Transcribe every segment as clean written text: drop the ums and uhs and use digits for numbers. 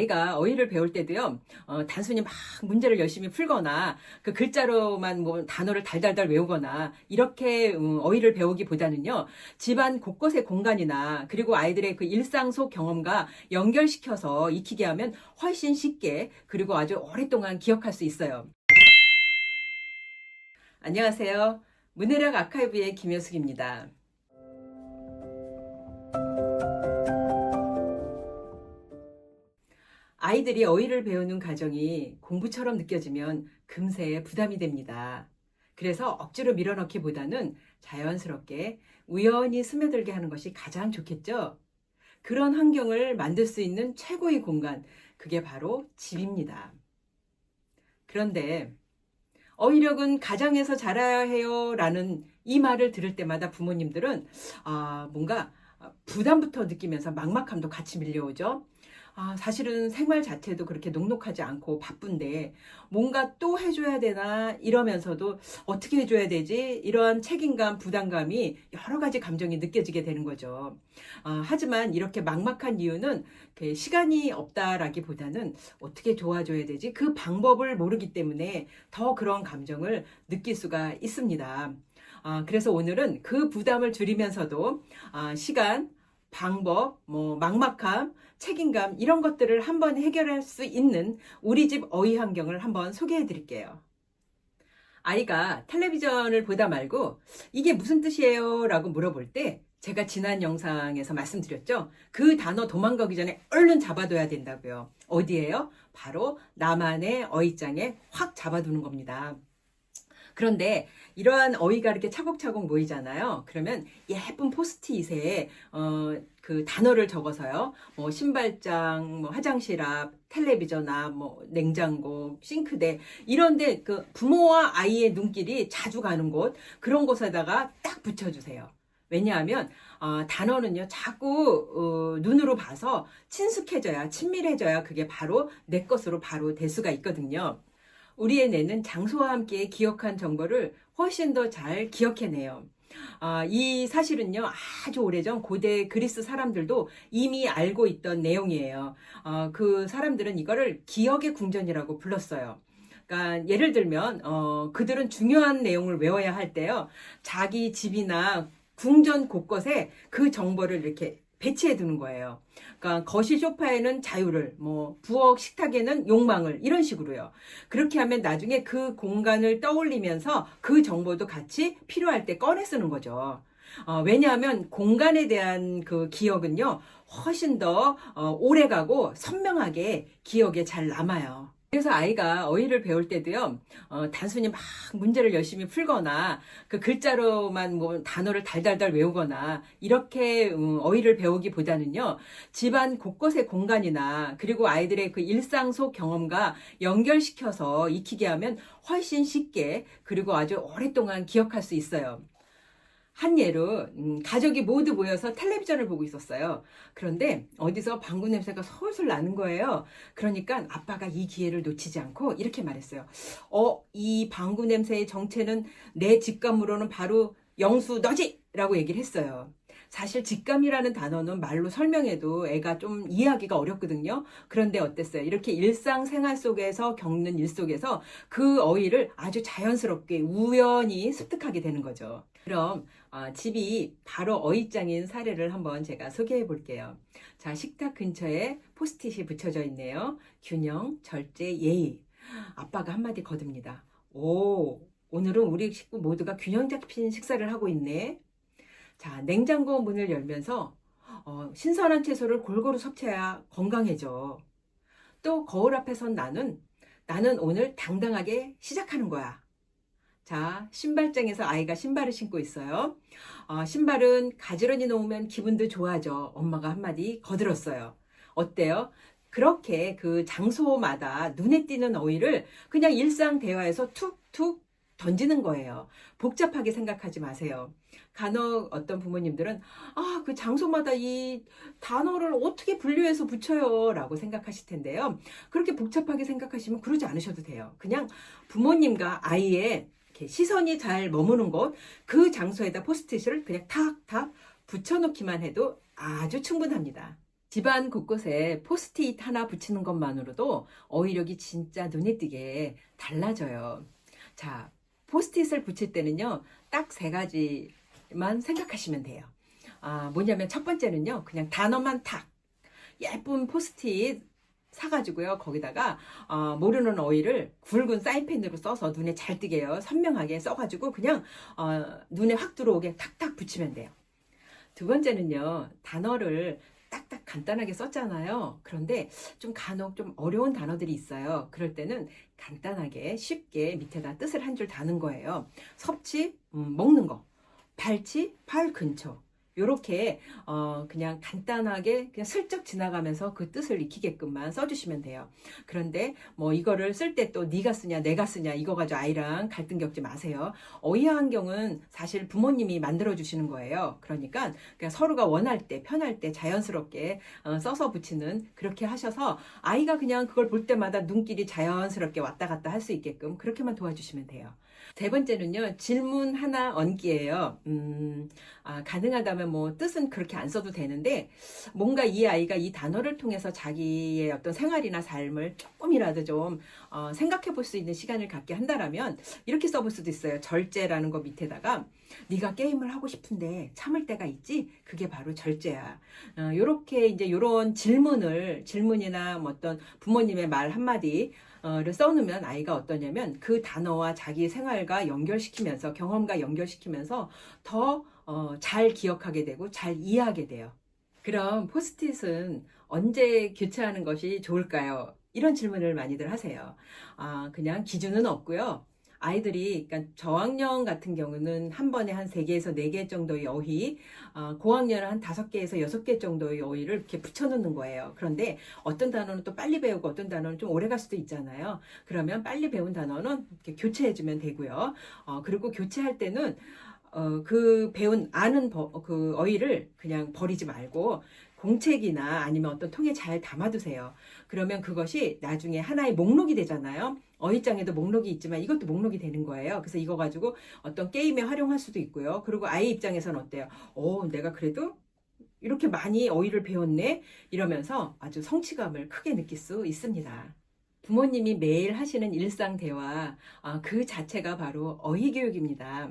아이가 어휘를 배울 때도요, 단순히 막 문제를 열심히 풀거나 그 글자로만 뭐 단어를 달달달 외우거나 이렇게 어휘를 배우기보다는요, 집안 곳곳의 공간이나 그리고 아이들의 그 일상 속 경험과 연결시켜서 익히게 하면 훨씬 쉽게 그리고 아주 오랫동안 기억할 수 있어요. 안녕하세요. 문해력 아카이브의 김효숙입니다. 아이들이 어휘를 배우는 과정이 공부처럼 느껴지면 금세 부담이 됩니다. 그래서 억지로 밀어넣기보다는 자연스럽게 우연히 스며들게 하는 것이 가장 좋겠죠? 그런 환경을 만들 수 있는 최고의 공간, 그게 바로 집입니다. 그런데 어휘력은 가정에서 자라야 해요 라는 이 말을 들을 때마다 부모님들은 뭔가 부담부터 느끼면서 막막함도 같이 밀려오죠. 사실은 생활 자체도 그렇게 녹록하지 않고 바쁜데 뭔가 또 해줘야 되나 이러면서도 어떻게 해줘야 되지? 이러한 책임감, 부담감이 여러 가지 감정이 느껴지게 되는 거죠. 하지만 이렇게 막막한 이유는 시간이 없다라기보다는 어떻게 도와줘야 되지? 그 방법을 모르기 때문에 더 그런 감정을 느낄 수가 있습니다. 그래서 오늘은 그 부담을 줄이면서도 시간, 방법, 막막함, 책임감 이런 것들을 한번 해결할 수 있는 우리 집 어휘 환경을 한번 소개해 드릴게요. 아이가 텔레비전을 보다 말고 이게 무슨 뜻이에요? 라고 물어볼 때 제가 지난 영상에서 말씀드렸죠. 그 단어 도망가기 전에 얼른 잡아둬야 된다고요. 어디에요? 바로 나만의 어휘장에 확 잡아두는 겁니다. 그런데 이러한 어휘가 이렇게 차곡차곡 모이잖아요. 그러면 예쁜 포스트잇에 그 단어를 적어서요. 신발장, 화장실 앞, 텔레비전 앞, 냉장고, 싱크대 이런데 그 부모와 아이의 눈길이 자주 가는 곳 그런 곳에다가 딱 붙여주세요. 왜냐하면 단어는요 자꾸 눈으로 봐서 친숙해져야 친밀해져야 그게 바로 내 것으로 바로 될 수가 있거든요. 우리의 뇌는 장소와 함께 기억한 정보를 훨씬 더 잘 기억해내요. 이 사실은요, 아주 오래전 고대 그리스 사람들도 이미 알고 있던 내용이에요. 그 사람들은 이거를 기억의 궁전이라고 불렀어요. 그러니까 예를 들면 그들은 중요한 내용을 외워야 할 때요, 자기 집이나 궁전 곳곳에 그 정보를 이렇게 배치해 두는 거예요. 그러니까 거실 소파에는 자유를, 부엌 식탁에는 욕망을 이런 식으로요. 그렇게 하면 나중에 그 공간을 떠올리면서 그 정보도 같이 필요할 때 꺼내 쓰는 거죠. 왜냐하면 공간에 대한 그 기억은요, 훨씬 더 오래가고 선명하게 기억에 잘 남아요. 그래서 아이가 어휘를 배울 때도요, 단순히 막 문제를 열심히 풀거나 그 글자로만 뭐 단어를 달달달 외우거나 이렇게 어휘를 배우기보다는요, 집안 곳곳의 공간이나 그리고 아이들의 그 일상 속 경험과 연결시켜서 익히게 하면 훨씬 쉽게 그리고 아주 오랫동안 기억할 수 있어요. 한 예로 가족이 모두 모여서 텔레비전을 보고 있었어요. 그런데 어디서 방구 냄새가 솔솔 나는 거예요. 그러니까 아빠가 이 기회를 놓치지 않고 이렇게 말했어요. 이 방구 냄새의 정체는 내 직감으로는 바로 영수 너지! 라고 얘기를 했어요. 사실 직감이라는 단어는 말로 설명해도 애가 좀 이해하기가 어렵거든요. 그런데 어땠어요? 이렇게 일상생활 속에서 겪는 일 속에서 그 어휘를 아주 자연스럽게 우연히 습득하게 되는 거죠. 그럼 집이 바로 어휘장인 사례를 한번 제가 소개해 볼게요. 자, 식탁 근처에 포스트잇이 붙여져 있네요. 균형, 절제, 예의. 아빠가 한마디 거듭니다. 오늘은 우리 식구 모두가 균형 잡힌 식사를 하고 있네. 자, 냉장고 문을 열면서 신선한 채소를 골고루 섭취해야 건강해져. 또 거울 앞에 선 나는 오늘 당당하게 시작하는 거야. 자, 신발장에서 아이가 신발을 신고 있어요. 신발은 가지런히 놓으면 기분도 좋아져. 엄마가 한마디 거들었어요. 어때요? 그렇게 그 장소마다 눈에 띄는 어휘를 그냥 일상 대화에서 툭툭 던지는 거예요. 복잡하게 생각하지 마세요. 간혹 어떤 부모님들은 그 장소마다 이 단어를 어떻게 분류해서 붙여요? 라고 생각하실 텐데요. 그렇게 복잡하게 생각하시면 그러지 않으셔도 돼요. 그냥 부모님과 아이의 이렇게 시선이 잘 머무는 곳, 그 장소에다 포스트잇을 그냥 탁탁 붙여놓기만 해도 아주 충분합니다. 집안 곳곳에 포스트잇 하나 붙이는 것만으로도 어휘력이 진짜 눈에 띄게 달라져요. 자, 포스트잇을 붙일 때는요, 딱 세 가지만 생각하시면 돼요. 뭐냐면 첫 번째는요, 그냥 단어만 탁, 예쁜 포스트잇 사가지고요, 거기다가 모르는 어휘를 굵은 사인펜으로 써서 눈에 잘 띄게요, 선명하게 써가지고 그냥 눈에 확 들어오게 탁탁 붙이면 돼요. 두 번째는요, 단어를 딱딱 간단하게 썼잖아요. 그런데 좀 간혹 좀 어려운 단어들이 있어요. 그럴 때는 간단하게 쉽게 밑에다 뜻을 한 줄 다는 거예요. 섭취, 먹는 거. 발치, 발 근처. 요렇게 그냥 간단하게 그냥 슬쩍 지나가면서 그 뜻을 익히게끔만 써주시면 돼요. 그런데 뭐 이거를 쓸 때 또 네가 쓰냐 내가 쓰냐 이거 가지고 아이랑 갈등 겪지 마세요. 어휘 환경은 사실 부모님이 만들어 주시는 거예요. 그러니까 그냥 서로가 원할 때 편할 때 자연스럽게 써서 붙이는 그렇게 하셔서 아이가 그냥 그걸 볼 때마다 눈길이 자연스럽게 왔다 갔다 할 수 있게끔 그렇게만 도와주시면 돼요. 세 번째는요, 질문 하나 얹기예요. 가능하다면 뭐 뜻은 그렇게 안 써도 되는데 뭔가 이 아이가 이 단어를 통해서 자기의 어떤 생활이나 삶을 조금이라도 좀 생각해 볼 수 있는 시간을 갖게 한다라면 이렇게 써볼 수도 있어요. 절제라는 거 밑에다가 네가 게임을 하고 싶은데 참을 때가 있지? 그게 바로 절제야. 요렇게 이제 요런 질문이나 뭐 어떤 부모님의 말 한마디 를 써놓으면 아이가 어떠냐면 그 단어와 자기 생활과 연결시키면서 경험과 연결시키면서 더 잘 기억하게 되고 잘 이해하게 돼요. 그럼 포스트잇은 언제 교체하는 것이 좋을까요? 이런 질문을 많이들 하세요. 그냥 기준은 없고요. 아이들이, 그러니까 저학년 같은 경우는 한 번에 한 3개에서 4개 정도의 어휘, 고학년은 한 5개에서 6개 정도의 어휘를 이렇게 붙여놓는 거예요. 그런데 어떤 단어는 또 빨리 배우고 어떤 단어는 좀 오래 갈 수도 있잖아요. 그러면 빨리 배운 단어는 이렇게 교체해주면 되고요. 그리고 교체할 때는 그 배운 그 어휘를 그냥 버리지 말고 공책이나 아니면 어떤 통에 잘 담아두세요. 그러면 그것이 나중에 하나의 목록이 되잖아요. 어휘장에도 목록이 있지만 이것도 목록이 되는 거예요. 그래서 이거 가지고 어떤 게임에 활용할 수도 있고요. 그리고 아이 입장에서는 어때요? 내가 그래도 이렇게 많이 어휘를 배웠네? 이러면서 아주 성취감을 크게 느낄 수 있습니다. 부모님이 매일 하시는 일상 대화, 그 자체가 바로 어휘 교육입니다.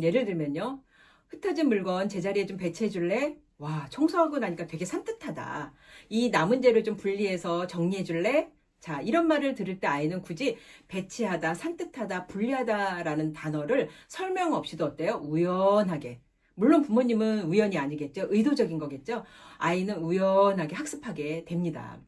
예를 들면요. 흩어진 물건 제자리에 좀 배치해 줄래? 와, 청소하고 나니까 되게 산뜻하다. 이 남은 재료 좀 분리해서 정리해 줄래? 자, 이런 말을 들을 때 아이는 굳이 배치하다, 산뜻하다, 분리하다라는 단어를 설명 없이도 어때요? 우연하게. 물론 부모님은 우연이 아니겠죠. 의도적인 거겠죠. 아이는 우연하게 학습하게 됩니다.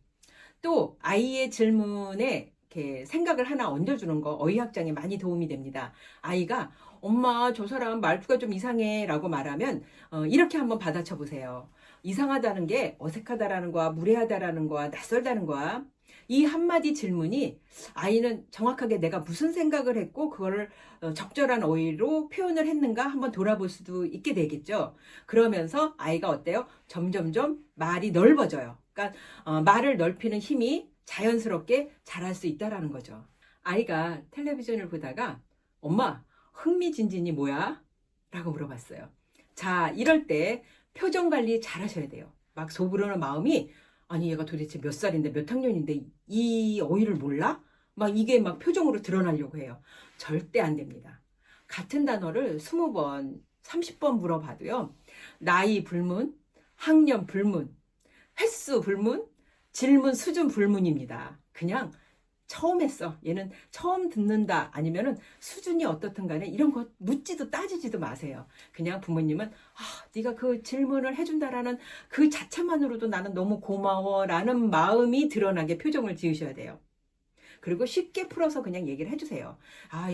또 아이의 질문에 이렇게 생각을 하나 얹어주는 거 어휘학장에 많이 도움이 됩니다. 아이가 엄마 저 사람 말투가 좀 이상해 라고 말하면 이렇게 한번 받아쳐 보세요. 이상하다는 게 어색하다라는 거야, 무례하다라는 거야, 낯설다는 거야. 이 한마디 질문이 아이는 정확하게 내가 무슨 생각을 했고 그거를 적절한 어휘로 표현을 했는가 한번 돌아볼 수도 있게 되겠죠. 그러면서 아이가 어때요? 점점점 말이 넓어져요. 그러니까 말을 넓히는 힘이 자연스럽게 자랄 수 있다라는 거죠. 아이가 텔레비전을 보다가 엄마 흥미진진이 뭐야? 라고 물어봤어요. 자, 이럴 때 표정 관리 잘 하셔야 돼요. 막 속으로는 마음이 아니 얘가 도대체 몇 살인데 몇 학년인데 이 어휘를 몰라? 막 이게 막 표정으로 드러나려고 해요. 절대 안 됩니다. 같은 단어를 20번, 30번 물어봐도요. 나이 불문, 학년 불문, 횟수 불문, 질문 수준 불문입니다. 그냥 처음 했어. 얘는 처음 듣는다. 아니면은 수준이 어떻든 간에 이런 거 묻지도 따지지도 마세요. 그냥 부모님은 네가 그 질문을 해준다라는 그 자체만으로도 나는 너무 고마워라는 마음이 드러나게 표정을 지으셔야 돼요. 그리고 쉽게 풀어서 그냥 얘기를 해주세요.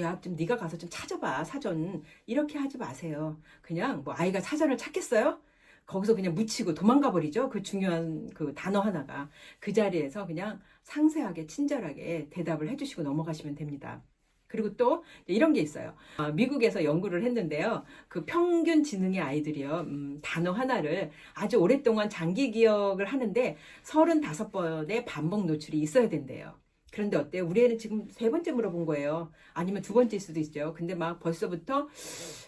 야, 좀 네가 가서 좀 찾아봐. 사전. 이렇게 하지 마세요. 그냥 뭐 아이가 사전을 찾겠어요? 거기서 그냥 묻히고 도망가 버리죠. 그 중요한 그 단어 하나가. 그 자리에서 그냥 상세하게 친절하게 대답을 해주시고 넘어가시면 됩니다. 그리고 또 이런 게 있어요. 미국에서 연구를 했는데요. 그 평균 지능의 아이들이요. 단어 하나를 아주 오랫동안 장기 기억을 하는데 35번의 반복 노출이 있어야 된대요. 그런데 어때요? 우리 애는 지금 3번째 물어본 거예요. 아니면 2번째일 수도 있죠. 근데 막 벌써부터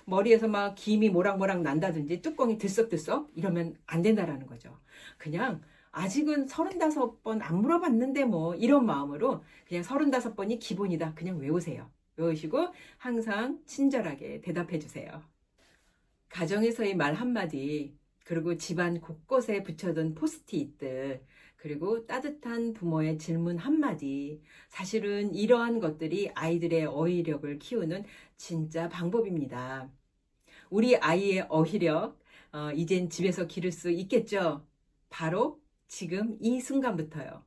머리에서 막 김이 모락모락 난다든지 뚜껑이 들썩들썩 이러면 안 된다라는 거죠. 그냥 아직은 35번 안 물어봤는데 뭐 이런 마음으로 그냥 35번이 기본이다. 그냥 외우세요. 외우시고 항상 친절하게 대답해 주세요. 가정에서의 말 한마디, 그리고 집안 곳곳에 붙여둔 포스트잇들, 그리고 따뜻한 부모의 질문 한마디. 사실은 이러한 것들이 아이들의 어휘력을 키우는 진짜 방법입니다. 우리 아이의 어휘력, 이젠 집에서 기를 수 있겠죠? 바로 지금 이 순간부터요.